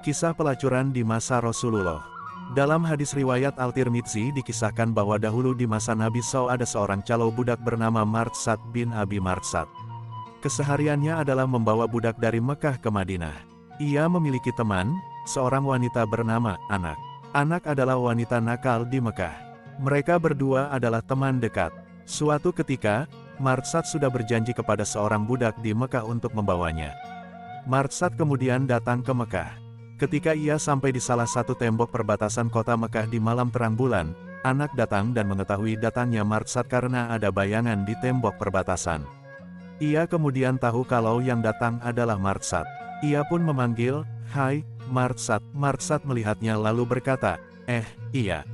Kisah pelacuran di masa Rasulullah. Dalam hadis riwayat Al-Tirmidzi dikisahkan bahwa dahulu di masa Nabi SAW ada seorang calo budak bernama Martsad bin Abi Martsad. Kesehariannya adalah membawa budak dari Mekah ke Madinah. Ia memiliki teman, seorang wanita bernama Anak. Anak adalah wanita nakal di Mekah. Mereka berdua adalah teman dekat. Suatu ketika, Martsad sudah berjanji kepada seorang budak di Mekah untuk membawanya. Martsad kemudian datang ke Mekah. Ketika ia sampai di salah satu tembok perbatasan kota Mekah di malam terang bulan, Anak datang dan mengetahui datangnya Martsad karena ada bayangan di tembok perbatasan. Ia kemudian tahu kalau yang datang adalah Martsad. Ia pun memanggil, "Hai, Martsad." Martsad melihatnya lalu berkata, Iya."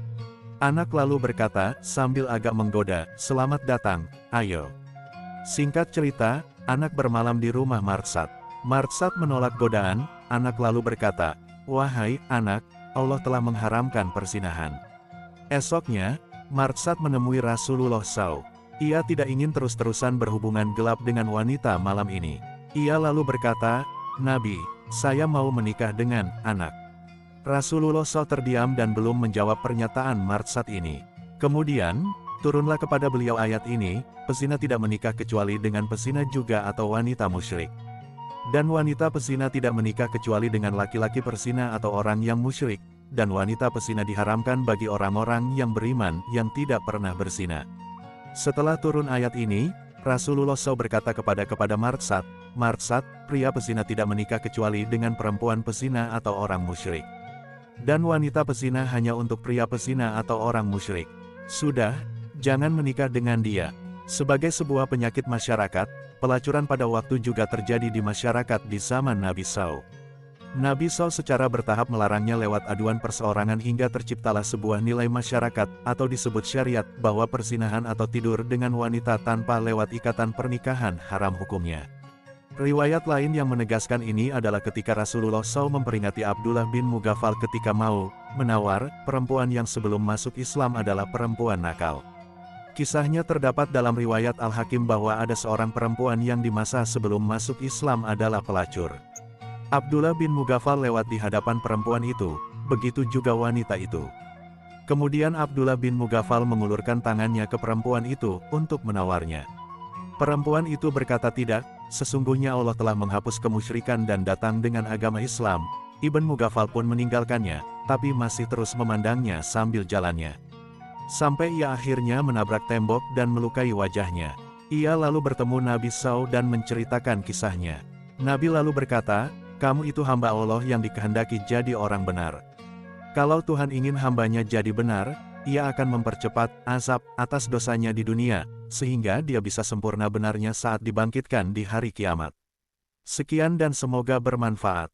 Anak lalu berkata, sambil agak menggoda, "Selamat datang, ayo." Singkat cerita, Anak bermalam di rumah Martsad. Martsad menolak godaan. Anak lalu berkata, "Wahai Anak, Allah telah mengharamkan persinahan." Esoknya, Martsad menemui Rasulullah SAW. Ia tidak ingin terus-terusan berhubungan gelap dengan wanita malam ini. Ia lalu berkata, "Nabi, saya mau menikah dengan Anak." Rasulullah SAW terdiam dan belum menjawab pernyataan Martsad ini. Kemudian, turunlah kepada beliau ayat ini, "Pezina tidak menikah kecuali dengan pezina juga atau wanita musyrik. Dan wanita pezina tidak menikah kecuali dengan laki-laki perzina atau orang yang musyrik, dan wanita pezina diharamkan bagi orang-orang yang beriman yang tidak pernah berzina." Setelah turun ayat ini, Rasulullah SAW berkata kepada Martsad, "Martsad, pria pezina tidak menikah kecuali dengan perempuan pezina atau orang musyrik. Dan wanita pezina hanya untuk pria pezina atau orang musyrik. Sudah, jangan menikah dengan dia." Sebagai sebuah penyakit masyarakat, pelacuran pada waktu juga terjadi di masyarakat di zaman Nabi SAW. Nabi SAW secara bertahap melarangnya lewat aduan perseorangan hingga terciptalah sebuah nilai masyarakat, atau disebut syariat, bahwa persinahan atau tidur dengan wanita tanpa lewat ikatan pernikahan haram hukumnya. Riwayat lain yang menegaskan ini adalah ketika Rasulullah SAW memperingati Abdullah bin Mughaffal ketika mau menawar perempuan yang sebelum masuk Islam adalah perempuan nakal. Kisahnya terdapat dalam riwayat Al-Hakim bahwa ada seorang perempuan yang di masa sebelum masuk Islam adalah pelacur. Abdullah bin Mughaffal lewat di hadapan perempuan itu, begitu juga wanita itu. Kemudian Abdullah bin Mughaffal mengulurkan tangannya ke perempuan itu untuk menawarnya. Perempuan itu berkata, "Tidak, sesungguhnya Allah telah menghapus kemusyrikan dan datang dengan agama Islam." Ibn Mughaffal pun meninggalkannya, tapi masih terus memandangnya sambil jalannya. Sampai ia akhirnya menabrak tembok dan melukai wajahnya. Ia lalu bertemu Nabi SAW dan menceritakan kisahnya. Nabi lalu berkata, "Kamu itu hamba Allah yang dikehendaki jadi orang benar. Kalau Tuhan ingin hambanya jadi benar, Ia akan mempercepat azab atas dosanya di dunia, sehingga dia bisa sempurna benarnya saat dibangkitkan di hari kiamat." Sekian dan semoga bermanfaat.